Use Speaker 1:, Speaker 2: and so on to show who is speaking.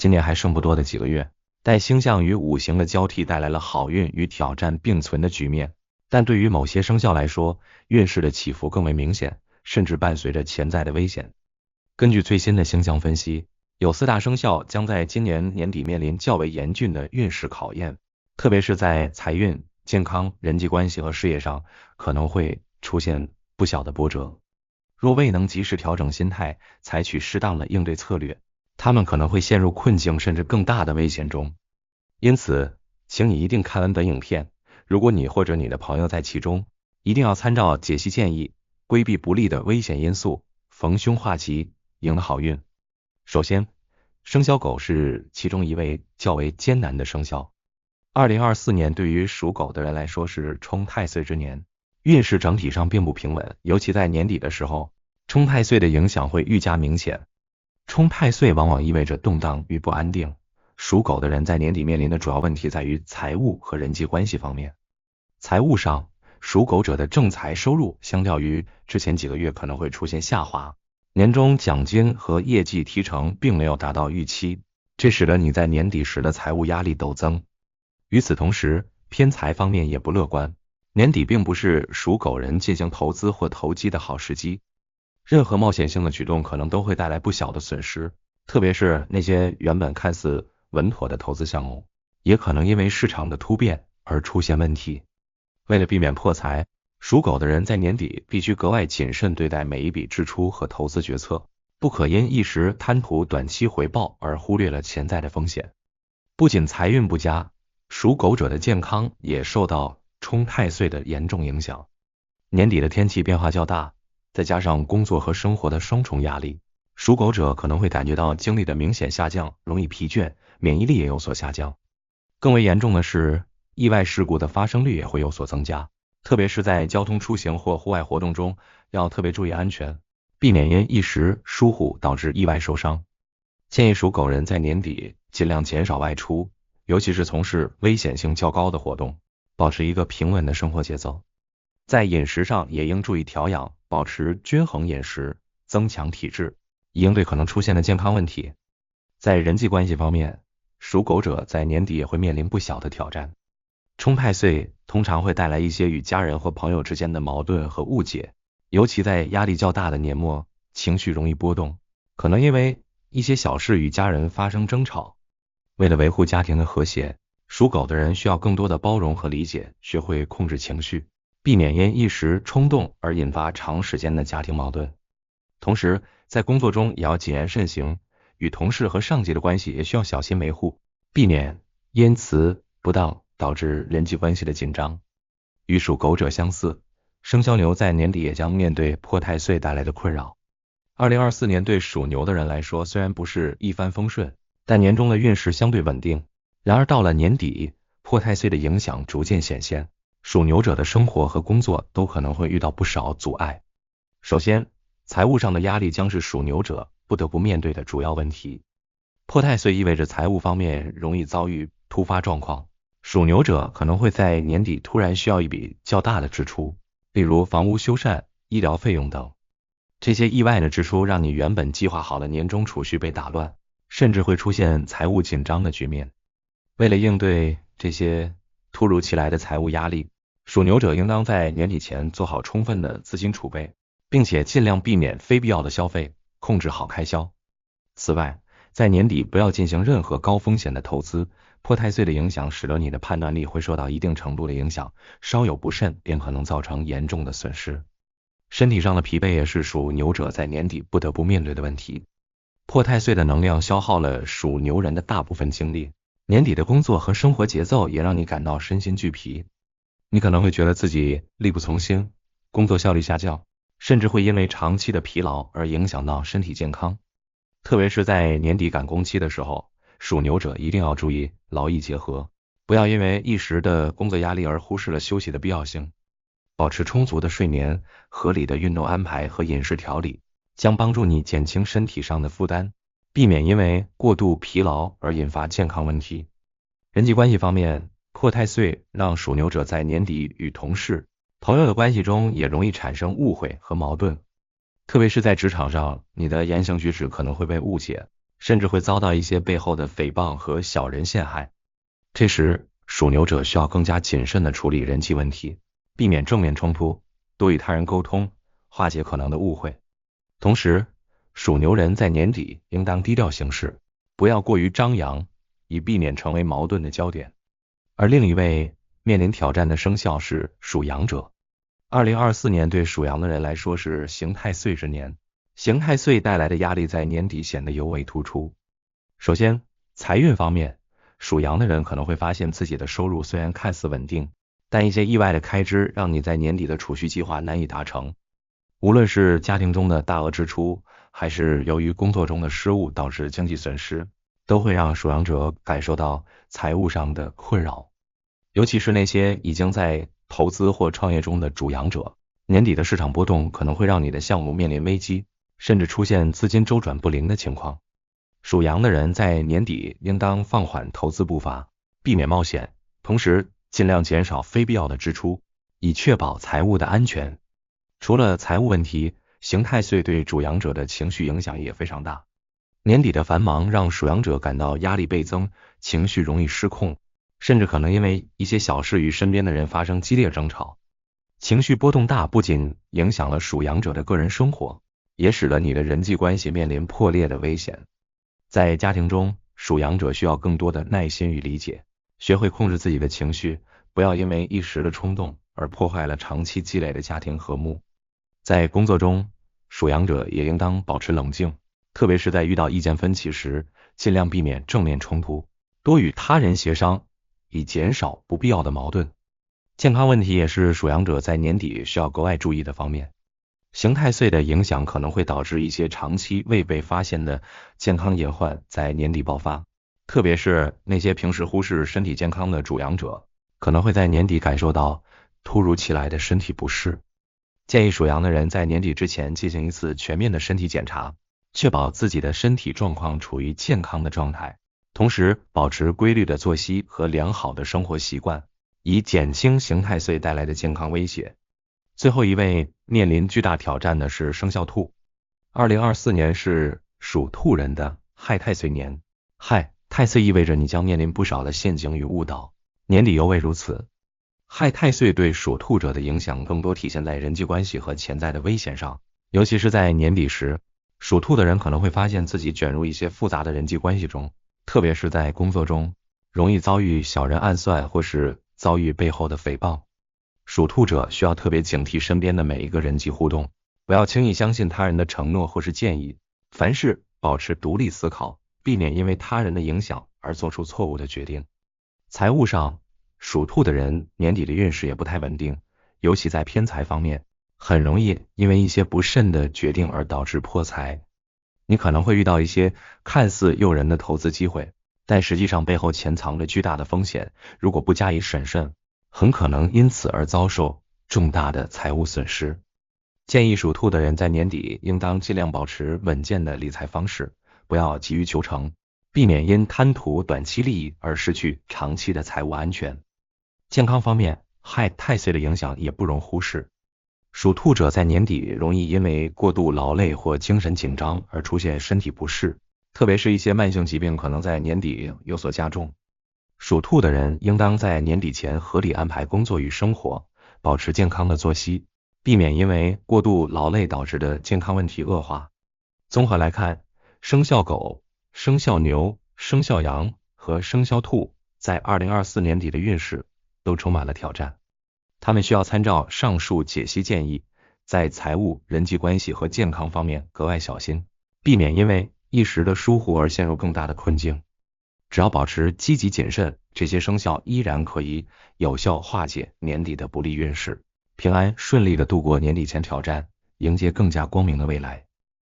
Speaker 1: 今年还剩不多的几个月，待星象与五行的交替带来了好运与挑战并存的局面，但对于某些生肖来说，运势的起伏更为明显，甚至伴随着潜在的危险。根据最新的星象分析，有4大生肖将在今年年底面临较为严峻的运势考验，特别是在财运、健康、人际关系和事业上可能会出现不小的波折。若未能及时调整心态，采取适当的应对策略，他们可能会陷入困境甚至更大的危险中。因此，请你一定看完本影片，如果你或者你的朋友在其中，一定要参照解析建议，规避不利的危险因素，逢凶化吉，赢得好运。首先，生肖狗是其中一位较为艰难的生肖。2024年对于属狗的人来说是冲太岁之年，运势整体上并不平稳，尤其在年底的时候，冲太岁的影响会愈加明显。冲太岁往往意味着动荡与不安定，属狗的人在年底面临的主要问题在于财务和人际关系方面。财务上，属狗者的正财收入相较于之前几个月可能会出现下滑，年终奖金和业绩提成并没有达到预期，这使得你在年底时的财务压力陡增。与此同时，偏财方面也不乐观，年底并不是属狗人进行投资或投机的好时机，任何冒险性的举动可能都会带来不小的损失，特别是那些原本看似稳妥的投资项目，也可能因为市场的突变而出现问题。为了避免破财，属狗的人在年底必须格外谨慎对待每一笔支出和投资决策，不可因一时贪图短期回报而忽略了潜在的风险。不仅财运不佳，属狗者的健康也受到冲太岁的严重影响。年底的天气变化较大，再加上工作和生活的双重压力，属狗者可能会感觉到精力的明显下降，容易疲倦，免疫力也有所下降。更为严重的是，意外事故的发生率也会有所增加，特别是在交通出行或户外活动中，要特别注意安全，避免因一时疏忽导致意外受伤。建议属狗人在年底尽量减少外出，尤其是从事危险性较高的活动，保持一个平稳的生活节奏。在饮食上也应注意调养，保持均衡饮食，增强体质，以应对可能出现的健康问题。在人际关系方面，属狗者在年底也会面临不小的挑战。冲太岁通常会带来一些与家人或朋友之间的矛盾和误解，尤其在压力较大的年末，情绪容易波动，可能因为一些小事与家人发生争吵。为了维护家庭的和谐，属狗的人需要更多的包容和理解，学会控制情绪，避免因一时冲动而引发长时间的家庭矛盾。同时，在工作中也要谨言慎行，与同事和上级的关系也需要小心维护，避免因词不当导致人际关系的紧张。与属狗者相似，生肖牛在年底也将面对破太岁带来的困扰。2024年对属牛的人来说，虽然不是一帆风顺，但年中的运势相对稳定。然而到了年底，破太岁的影响逐渐显现，属牛者的生活和工作都可能会遇到不少阻碍。首先，财务上的压力将是属牛者不得不面对的主要问题。破太岁意味着财务方面容易遭遇突发状况，属牛者可能会在年底突然需要一笔较大的支出，例如房屋修缮、医疗费用等。这些意外的支出让你原本计划好的年终储蓄被打乱，甚至会出现财务紧张的局面。为了应对这些突如其来的财务压力，属牛者应当在年底前做好充分的资金储备，并且尽量避免非必要的消费，控制好开销。此外，在年底不要进行任何高风险的投资，破太岁的影响使得你的判断力会受到一定程度的影响，稍有不慎便可能造成严重的损失。身体上的疲惫也是属牛者在年底不得不面对的问题。破太岁的能量消耗了属牛人的大部分精力，年底的工作和生活节奏也让你感到身心俱疲。你可能会觉得自己力不从心，工作效率下降，甚至会因为长期的疲劳而影响到身体健康。特别是在年底赶工期的时候，属牛者一定要注意劳逸结合，不要因为一时的工作压力而忽视了休息的必要性。保持充足的睡眠、合理的运动安排和饮食调理，将帮助你减轻身体上的负担，避免因为过度疲劳而引发健康问题。人际关系方面，破太岁让属牛者在年底与同事、朋友的关系中也容易产生误会和矛盾，特别是在职场上，你的言行举止可能会被误解，甚至会遭到一些背后的诽谤和小人陷害。这时，属牛者需要更加谨慎地处理人际问题，避免正面冲突，多与他人沟通，化解可能的误会。同时，属牛人在年底应当低调行事，不要过于张扬，以避免成为矛盾的焦点。而另一位面临挑战的生肖是属羊者。2024年对属羊的人来说是刑太岁之年，刑太岁带来的压力在年底显得尤为突出。首先，财运方面，属羊的人可能会发现自己的收入虽然看似稳定，但一些意外的开支让你在年底的储蓄计划难以达成。无论是家庭中的大额支出，还是由于工作中的失误导致经济损失，都会让属羊者感受到财务上的困扰。尤其是那些已经在投资或创业中的主羊者，年底的市场波动可能会让你的项目面临危机，甚至出现资金周转不灵的情况。属羊的人在年底应当放缓投资步伐，避免冒险，同时尽量减少非必要的支出，以确保财务的安全。除了财务问题，刑太岁对主羊者的情绪影响也非常大。年底的繁忙让属羊者感到压力倍增，情绪容易失控，甚至可能因为一些小事与身边的人发生激烈争吵。情绪波动大不仅影响了属羊者的个人生活，也使得你的人际关系面临破裂的危险。在家庭中，属羊者需要更多的耐心与理解，学会控制自己的情绪，不要因为一时的冲动而破坏了长期积累的家庭和睦。在工作中，属羊者也应当保持冷静，特别是在遇到意见分歧时，尽量避免正面冲突，多与他人协商，以减少不必要的矛盾。健康问题也是属羊者在年底需要格外注意的方面。刑太岁的影响可能会导致一些长期未被发现的健康隐患在年底爆发，特别是那些平时忽视身体健康的主羊者，可能会在年底感受到突如其来的身体不适。建议属羊的人在年底之前进行一次全面的身体检查，确保自己的身体状况处于健康的状态，同时保持规律的作息和良好的生活习惯，以减轻刑太岁带来的健康威胁。最后一位面临巨大挑战的是生肖兔。2024年是属兔人的亥太岁年，亥太岁意味着你将面临不少的陷阱与误导，年底尤为如此。亥太岁对属兔者的影响更多体现在人际关系和潜在的危险上，尤其是在年底时，属兔的人可能会发现自己卷入一些复杂的人际关系中，特别是在工作中，容易遭遇小人暗算或是遭遇背后的诽谤。属兔者需要特别警惕身边的每一个人际互动，不要轻易相信他人的承诺或是建议，凡事保持独立思考，避免因为他人的影响而做出错误的决定。财务上，属兔的人年底的运势也不太稳定，尤其在偏财方面，很容易因为一些不慎的决定而导致破财。你可能会遇到一些看似诱人的投资机会，但实际上背后潜藏着巨大的风险，如果不加以审慎，很可能因此而遭受重大的财务损失。建议属兔的人在年底应当尽量保持稳健的理财方式，不要急于求成，避免因贪图短期利益而失去长期的财务安全。健康方面，亥太岁的影响也不容忽视。属兔者在年底容易因为过度劳累或精神紧张而出现身体不适，特别是一些慢性疾病可能在年底有所加重。属兔的人应当在年底前合理安排工作与生活，保持健康的作息，避免因为过度劳累导致的健康问题恶化。综合来看，生肖狗、生肖牛、生肖羊和生肖兔在2024年底的运势都充满了挑战。他们需要参照上述解析建议，在财务、人际关系和健康方面格外小心，避免因为一时的疏忽而陷入更大的困境。只要保持积极谨慎，这些生肖依然可以有效化解年底的不利运势，平安顺利地度过年底前挑战，迎接更加光明的未来。